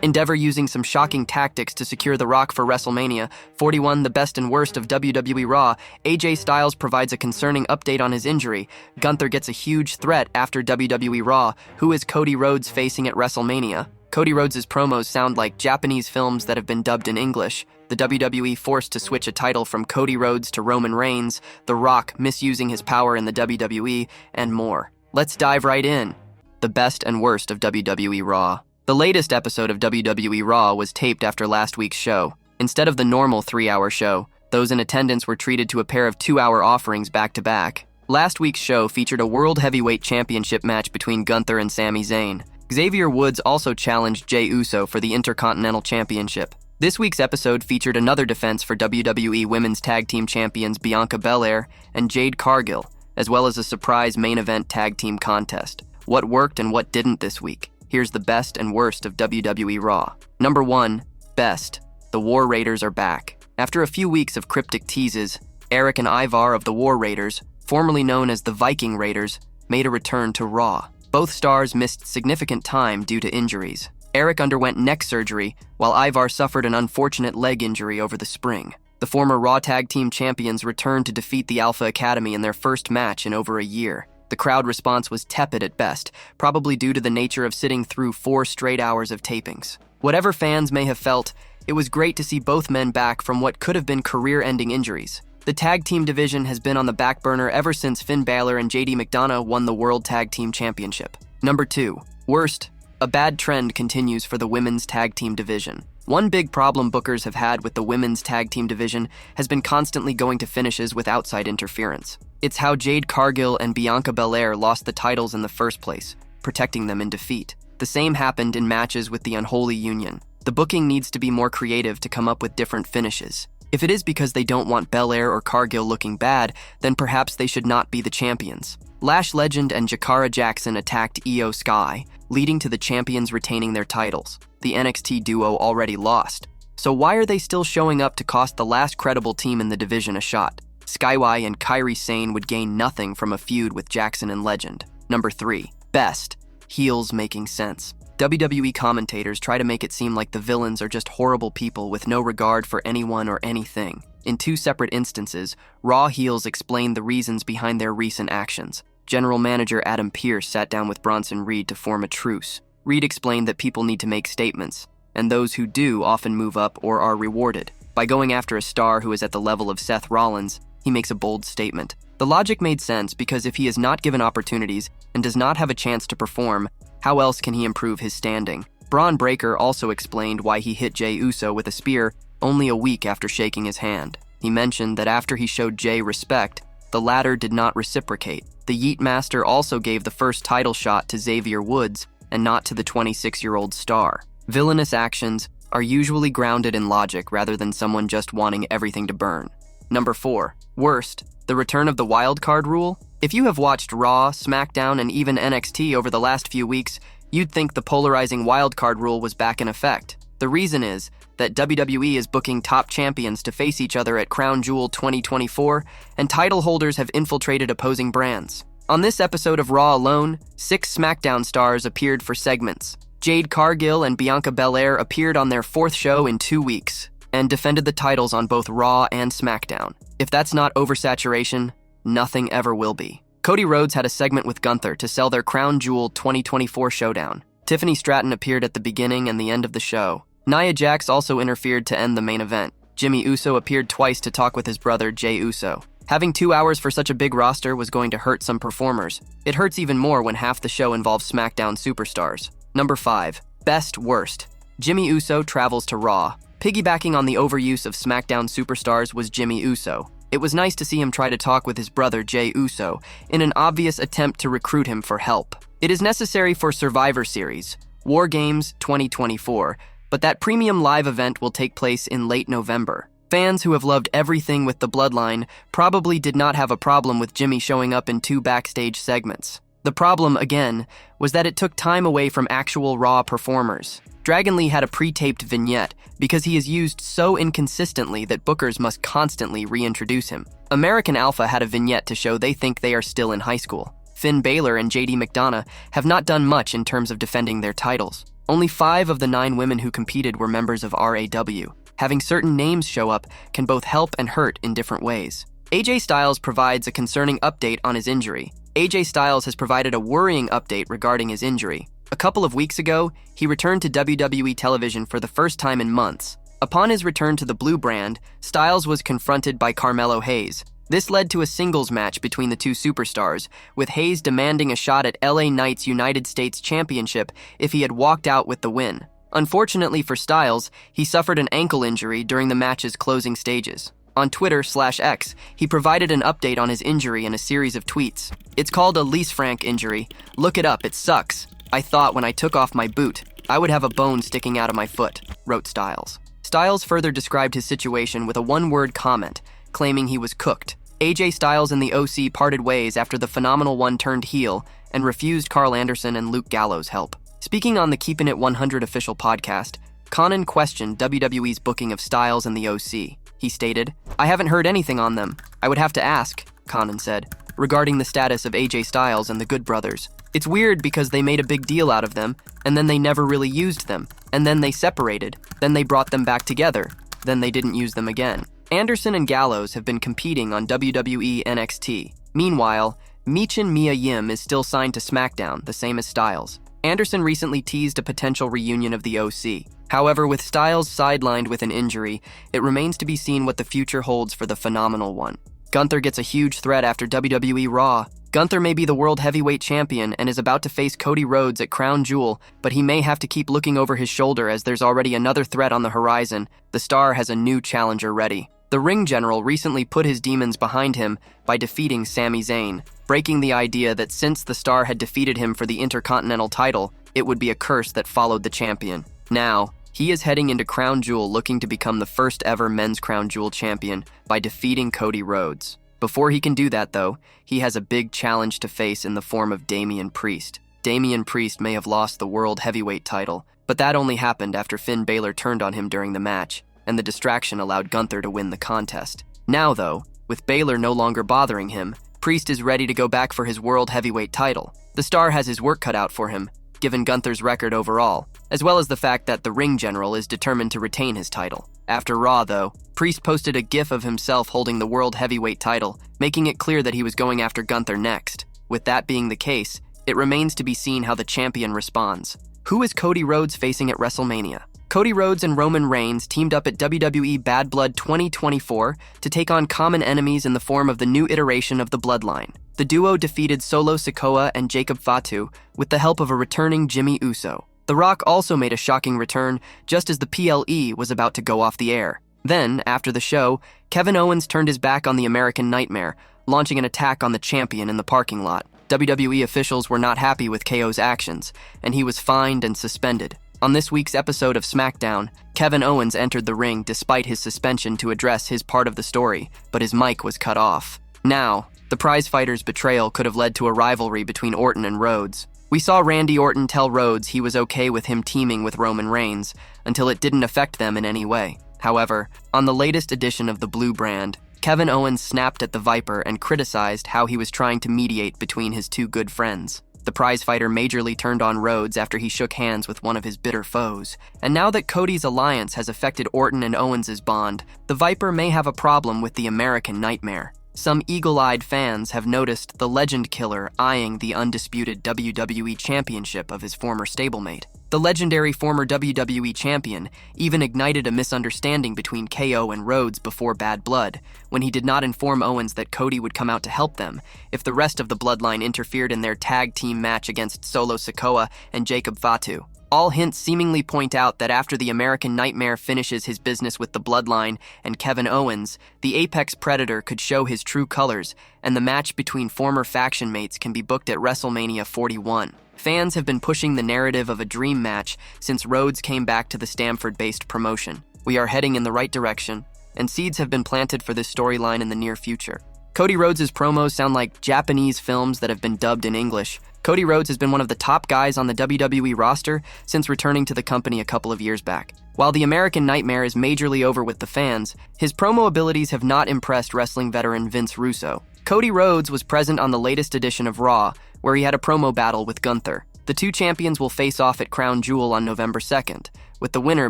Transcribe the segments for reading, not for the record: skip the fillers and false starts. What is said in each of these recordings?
Endeavor using some shocking tactics to secure The Rock for WrestleMania 41, the best and worst of WWE Raw. AJ Styles provides a concerning update on his injury. Gunther gets a huge threat after WWE Raw. Who is Cody Rhodes facing at WrestleMania? Cody Rhodes' promos sound like Japanese films that have been dubbed in English. The WWE forced to switch a title from Cody Rhodes to Roman Reigns, The Rock misusing his power in the WWE, and more. Let's dive right in. The best and worst of WWE Raw. The latest episode of WWE Raw was taped after last week's show. Instead of the normal 3-hour show, those in attendance were treated to a pair of 2-hour offerings back-to-back. Last week's show featured a World Heavyweight Championship match between Gunther and Sami Zayn. Xavier Woods also challenged Jey Uso for the Intercontinental Championship. This week's episode featured another defense for WWE Women's Tag Team Champions Bianca Belair and Jade Cargill, as well as a surprise main event tag team contest. What worked and what didn't this week? Here's the best and worst of WWE Raw. Number 1. Best. The War Raiders are back. After a few weeks of cryptic teases, Eric and Ivar of the War Raiders, formerly known as the Viking Raiders, made a return to Raw. Both stars missed significant time due to injuries. Eric underwent neck surgery, while Ivar suffered an unfortunate leg injury over the spring. The former Raw Tag Team Champions returned to defeat the Alpha Academy in their first match in over a year. The crowd response was tepid at best, probably due to the nature of sitting through 4 straight hours of tapings. Whatever fans may have felt, it was great to see both men back from what could have been career-ending injuries. The tag team division has been on the back burner ever since Finn Balor and JD McDonough won the World Tag Team Championship. Number 2. Worst. A bad trend continues for the women's tag team division. One big problem bookers have had with the women's tag team division has been constantly going to finishes with outside interference. It's how Jade Cargill and Bianca Belair lost the titles in the first place, protecting them in defeat. The same happened in matches with the Unholy Union. The booking needs to be more creative to come up with different finishes. If it is because they don't want Belair or Cargill looking bad, then perhaps they should not be the champions. Lash Legend and Jakara Jackson attacked Io Sky, leading to the champions retaining their titles. The NXT duo already lost. So why are they still showing up to cost the last credible team in the division a shot? Skyway and Kairi Sane would gain nothing from a feud with Jackson and Legend. Number 3. Best. Heels making sense. WWE commentators try to make it seem like the villains are just horrible people with no regard for anyone or anything. In 2 separate instances, Raw heels explained the reasons behind their recent actions. General Manager Adam Pearce sat down with Bronson Reed to form a truce. Reed explained that people need to make statements, and those who do often move up or are rewarded. By going after a star who is at the level of Seth Rollins, he makes a bold statement. The logic made sense because if he is not given opportunities and does not have a chance to perform, how else can he improve his standing? Braun Breaker also explained why he hit Jey Uso with a spear only a week after shaking his hand. He mentioned that after he showed Jey respect, the latter did not reciprocate. The Yeet Master also gave the first title shot to Xavier Woods and not to the 26-year-old star. Villainous actions are usually grounded in logic rather than someone just wanting everything to burn. Number 4. Worst. The return of the wildcard rule? If you have watched Raw, SmackDown, and even NXT over the last few weeks, you'd think the polarizing wildcard rule was back in effect. The reason is that WWE is booking top champions to face each other at Crown Jewel 2024, and title holders have infiltrated opposing brands. On this episode of Raw alone, 6 SmackDown stars appeared for segments. Jade Cargill and Bianca Belair appeared on their 4th show in 2 weeks, and defended the titles on both Raw and SmackDown. If that's not oversaturation, nothing ever will be. Cody Rhodes had a segment with Gunther to sell their Crown Jewel 2024 showdown. Tiffany Stratton appeared at the beginning and the end of the show. Nia Jax also interfered to end the main event. Jimmy Uso appeared twice to talk with his brother Jey Uso. Having 2 hours for such a big roster was going to hurt some performers. It hurts even more when half the show involves SmackDown superstars. Number 5. Best worst. Jimmy Uso travels to Raw. Piggybacking on the overuse of SmackDown superstars was Jimmy Uso. It was nice to see him try to talk with his brother Jey Uso in an obvious attempt to recruit him for help. It is necessary for Survivor Series, War Games 2024, but that premium live event will take place in late November. Fans who have loved everything with the Bloodline probably did not have a problem with Jimmy showing up in 2 backstage segments. The problem, again, was that it took time away from actual Raw performers. Dragon Lee had a pre-taped vignette because he is used so inconsistently that bookers must constantly reintroduce him. American Alpha had a vignette to show they think they are still in high school. Finn Balor and JD McDonough have not done much in terms of defending their titles. Only 5 of the 9 women who competed were members of RAW. Having certain names show up can both help and hurt in different ways. AJ Styles provides a concerning update on his injury. AJ Styles has provided a worrying update regarding his injury. A couple of weeks ago, he returned to WWE television for the first time in months. Upon his return to the Blue brand, Styles was confronted by Carmelo Hayes. This led to a singles match between the two superstars, with Hayes demanding a shot at LA Knight's United States Championship if he had walked out with the win. Unfortunately for Styles, he suffered an ankle injury during the match's closing stages. On Twitter/X, he provided an update on his injury in a series of tweets. "It's called a Lisfranc injury. Look it up, it sucks. I thought when I took off my boot, I would have a bone sticking out of my foot," wrote Styles. Styles further described his situation with a one-word comment, claiming he was cooked. AJ Styles and the OC parted ways after the Phenomenal One turned heel and refused Carl Anderson and Luke Gallows' help. Speaking on the Keepin' It 100 official podcast, Conan questioned WWE's booking of Styles and the OC. He stated, "I haven't heard anything on them. I would have to ask," Conan said, regarding the status of AJ Styles and the Good Brothers. "It's weird because they made a big deal out of them, and then they never really used them, and then they separated, then they brought them back together, then they didn't use them again." Anderson and Gallows have been competing on WWE NXT. Meanwhile, Michin Mia Yim is still signed to SmackDown, the same as Styles. Anderson recently teased a potential reunion of the OC. However, with Styles sidelined with an injury, it remains to be seen what the future holds for the Phenomenal One. Gunther gets a huge threat after WWE Raw. Gunther may be the World Heavyweight Champion and is about to face Cody Rhodes at Crown Jewel, but he may have to keep looking over his shoulder as there's already another threat on the horizon. The star has a new challenger ready. The Ring General recently put his demons behind him by defeating Sami Zayn, breaking the idea that since the star had defeated him for the Intercontinental title, it would be a curse that followed the champion. Now, he is heading into Crown Jewel looking to become the first ever men's Crown Jewel champion by defeating Cody Rhodes. Before he can do that, though, he has a big challenge to face in the form of Damian Priest. Damian Priest may have lost the World Heavyweight title, but that only happened after Finn Balor turned on him during the match, and the distraction allowed Gunther to win the contest. Now, though, with Balor no longer bothering him, Priest is ready to go back for his World Heavyweight title. The star has his work cut out for him, given Gunther's record overall, as well as the fact that the Ring General is determined to retain his title. After Raw, though, Priest posted a gif of himself holding the World Heavyweight title, making it clear that he was going after Gunther next. With that being the case, it remains to be seen how the champion responds. Who is Cody Rhodes facing at WrestleMania? Cody Rhodes and Roman Reigns teamed up at WWE Bad Blood 2024 to take on common enemies in the form of the new iteration of the Bloodline. The duo defeated Solo Sikoa and Jacob Fatu with the help of a returning Jimmy Uso. The Rock also made a shocking return just as the PLE was about to go off the air. Then, after the show, Kevin Owens turned his back on the American Nightmare, launching an attack on the champion in the parking lot. WWE officials were not happy with KO's actions, and he was fined and suspended. On this week's episode of SmackDown, Kevin Owens entered the ring despite his suspension to address his part of the story, but his mic was cut off. Now, the prizefighter's betrayal could have led to a rivalry between Orton and Rhodes. We saw Randy Orton tell Rhodes he was okay with him teaming with Roman Reigns until it didn't affect them in any way. However, on the latest edition of the Blue brand, Kevin Owens snapped at the Viper and criticized how he was trying to mediate between his two good friends. The prizefighter majorly turned on Rhodes after he shook hands with one of his bitter foes. And now that Cody's alliance has affected Orton and Owens' bond, the Viper may have a problem with the American Nightmare. Some eagle-eyed fans have noticed the Legend Killer eyeing the undisputed WWE Championship of his former stablemate. The legendary former WWE Champion even ignited a misunderstanding between KO and Rhodes before Bad Blood, when he did not inform Owens that Cody would come out to help them if the rest of the Bloodline interfered in their tag team match against Solo Sikoa and Jacob Fatu. All hints seemingly point out that after the American Nightmare finishes his business with the Bloodline and Kevin Owens, the Apex Predator could show his true colors, and the match between former faction mates can be booked at WrestleMania 41. Fans have been pushing the narrative of a dream match since Rhodes came back to the Stamford-based promotion. We are heading in the right direction, and seeds have been planted for this storyline in the near future. Cody Rhodes' promos sound like Japanese films that have been dubbed in English. Cody Rhodes has been one of the top guys on the WWE roster since returning to the company a couple of years back. While the American Nightmare is majorly over with the fans, his promo abilities have not impressed wrestling veteran Vince Russo. Cody Rhodes was present on the latest edition of Raw, where he had a promo battle with Gunther. The two champions will face off at Crown Jewel on November 2nd, with the winner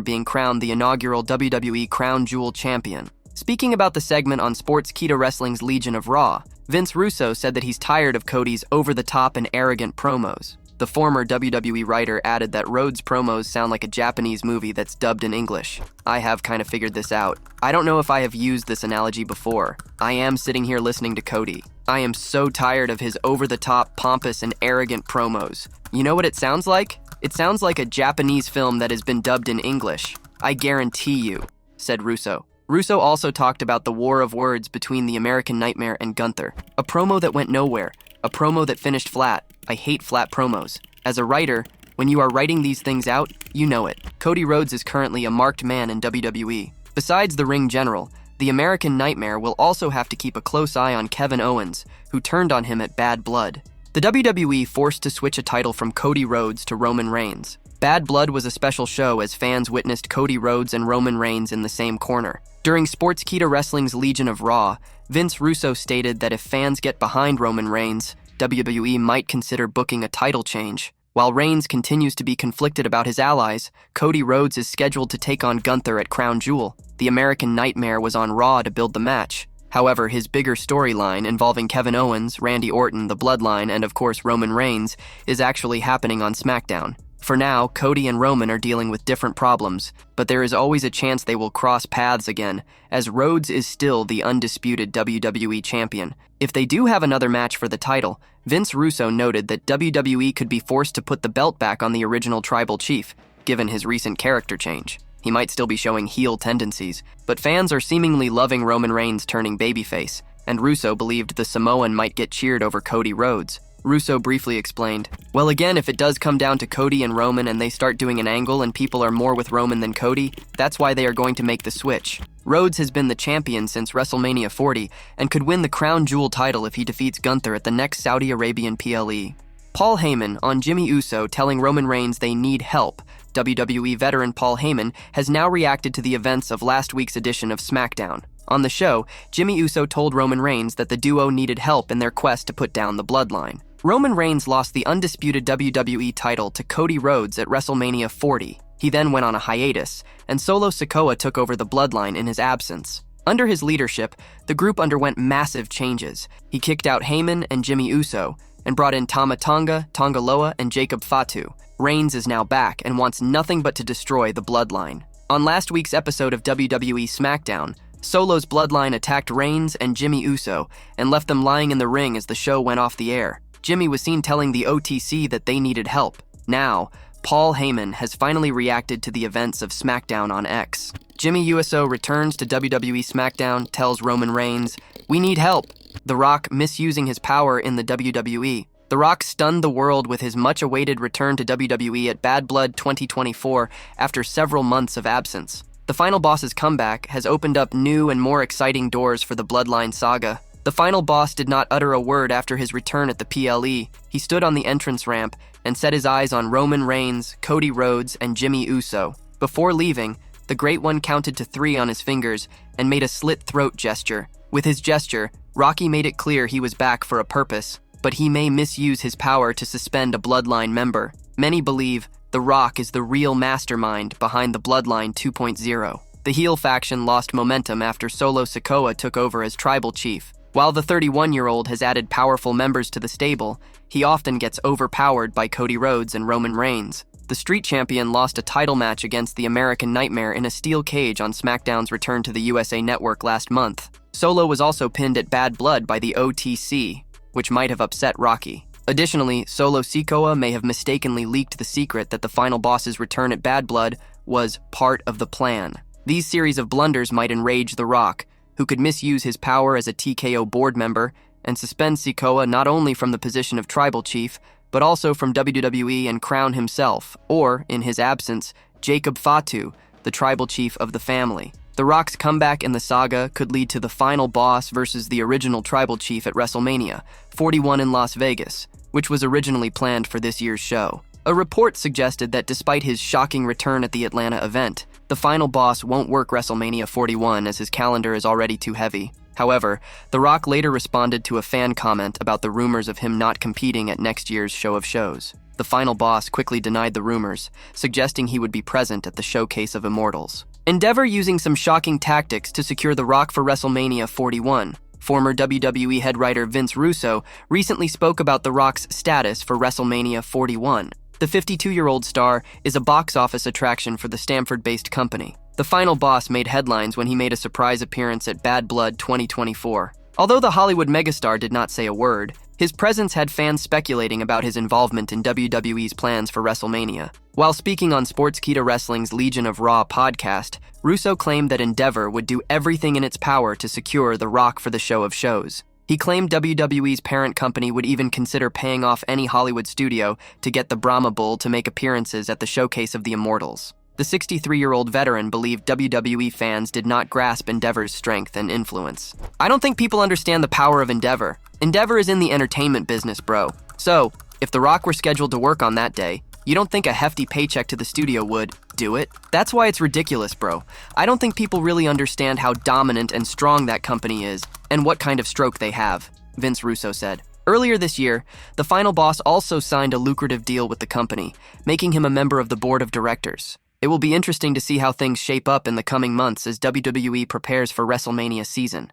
being crowned the inaugural WWE Crown Jewel champion. Speaking about the segment on Sportskeeda Wrestling's Legion of Raw, Vince Russo said that he's tired of Cody's over-the-top and arrogant promos. The former WWE writer added that Rhodes' promos sound like a Japanese movie that's dubbed in English. I have kind of figured this out. I don't know if I have used this analogy before. I am sitting here listening to Cody. I am so tired of his over-the-top, pompous, and arrogant promos. You know what it sounds like? It sounds like a Japanese film that has been dubbed in English. I guarantee you, said Russo. Russo also talked about the war of words between the American Nightmare and Gunther. A promo that went nowhere. A promo that finished flat. I hate flat promos. As a writer, when you are writing these things out, you know it. Cody Rhodes is currently a marked man in WWE. Besides the ring general, the American Nightmare will also have to keep a close eye on Kevin Owens, who turned on him at Bad Blood. The WWE forced to switch a title from Cody Rhodes to Roman Reigns. Bad Blood was a special show as fans witnessed Cody Rhodes and Roman Reigns in the same corner. During Sportskeeda Wrestling's Legion of Raw, Vince Russo stated that if fans get behind Roman Reigns, WWE might consider booking a title change. While Reigns continues to be conflicted about his allies, Cody Rhodes is scheduled to take on Gunther at Crown Jewel. The American Nightmare was on Raw to build the match. However, his bigger storyline involving Kevin Owens, Randy Orton, The Bloodline, and of course Roman Reigns is actually happening on SmackDown. For now, Cody and Roman are dealing with different problems, but there is always a chance they will cross paths again, as Rhodes is still the undisputed WWE champion. If they do have another match for the title, Vince Russo noted that WWE could be forced to put the belt back on the original tribal chief, given his recent character change. He might still be showing heel tendencies, but fans are seemingly loving Roman Reigns turning babyface, and Russo believed the Samoan might get cheered over Cody Rhodes. Russo briefly explained, "Well, again, if it does come down to Cody and Roman and they start doing an angle and people are more with Roman than Cody, that's why they are going to make the switch. Rhodes has been the champion since WrestleMania 40 and could win the Crown Jewel title if he defeats Gunther at the next Saudi Arabian PLE. Paul Heyman on Jimmy Uso telling Roman Reigns they need help. WWE veteran Paul Heyman has now reacted to the events of last week's edition of SmackDown. On the show, Jimmy Uso told Roman Reigns that the duo needed help in their quest to put down the Bloodline. Roman Reigns lost the undisputed WWE title to Cody Rhodes at WrestleMania 40. He then went on a hiatus, and Solo Sikoa took over the Bloodline in his absence. Under his leadership, the group underwent massive changes. He kicked out Heyman and Jimmy Uso, and brought in Tama Tonga, Tonga Loa, and Jacob Fatu. Reigns is now back and wants nothing but to destroy the Bloodline. On last week's episode of WWE SmackDown, Solo's Bloodline attacked Reigns and Jimmy Uso and left them lying in the ring as the show went off the air. Jimmy was seen telling the OTC that they needed help. Now, Paul Heyman has finally reacted to the events of SmackDown on X. Jimmy Uso returns to WWE SmackDown, tells Roman Reigns, "We need help." The Rock misusing his power in the WWE. The Rock stunned the world with his much-awaited return to WWE at Bad Blood 2024 after several months of absence. The Final Boss's comeback has opened up new and more exciting doors for the Bloodline saga. The Final Boss did not utter a word after his return at the PLE. He stood on the entrance ramp and set his eyes on Roman Reigns, Cody Rhodes, and Jimmy Uso. Before leaving, the Great One counted to 3 on his fingers and made a slit-throat gesture. With his gesture, Rocky made it clear he was back for a purpose, but he may misuse his power to suspend a Bloodline member. Many believe The Rock is the real mastermind behind the Bloodline 2.0. The heel faction lost momentum after Solo Sikoa took over as tribal chief. While the 31-year-old has added powerful members to the stable, he often gets overpowered by Cody Rhodes and Roman Reigns. The Street Champion lost a title match against the American Nightmare in a steel cage on SmackDown's return to the USA Network last month. Solo was also pinned at Bad Blood by the OTC, which might have upset Rocky. Additionally, Solo Sikoa may have mistakenly leaked the secret that the Final Boss's return at Bad Blood was part of the plan. These series of blunders might enrage The Rock, who could misuse his power as a TKO board member and suspend Sikoa not only from the position of tribal chief, but also from WWE and crown himself, or, in his absence, Jacob Fatu, the tribal chief of the family. The Rock's comeback in the saga could lead to the Final Boss versus the original tribal chief at WrestleMania 41 in Las Vegas, which was originally planned for this year's show. A report suggested that despite his shocking return at the Atlanta event, the Final Boss won't work WrestleMania 41 as his calendar is already too heavy. However, The Rock later responded to a fan comment about the rumors of him not competing at next year's Show of Shows. The final boss quickly denied the rumors, suggesting he would be present at the Showcase of Immortals. Endeavor using some shocking tactics to secure The Rock for WrestleMania 41. Former WWE head writer Vince Russo recently spoke about The Rock's status for WrestleMania 41. The 52-year-old star is a box office attraction for the Stamford-based company. The final boss made headlines when he made a surprise appearance at Bad Blood 2024. Although the Hollywood megastar did not say a word, his presence had fans speculating about his involvement in WWE's plans for WrestleMania. While speaking on Sportskeeda Wrestling's Legion of Raw podcast, Russo claimed that Endeavor would do everything in its power to secure The Rock for the show of shows. He claimed WWE's parent company would even consider paying off any Hollywood studio to get the Brahma Bull to make appearances at the Showcase of the Immortals. The 63-year-old veteran believed WWE fans did not grasp Endeavor's strength and influence. "I don't think people understand the power of Endeavor. Endeavor is in the entertainment business, bro. So, if The Rock were scheduled to work on that day, you don't think a hefty paycheck to the studio would do it? That's why it's ridiculous, bro. I don't think people really understand how dominant and strong that company is and what kind of stroke they have," Vince Russo said. Earlier this year, the final boss also signed a lucrative deal with the company, making him a member of the board of directors. It will be interesting to see how things shape up in the coming months as WWE prepares for WrestleMania season.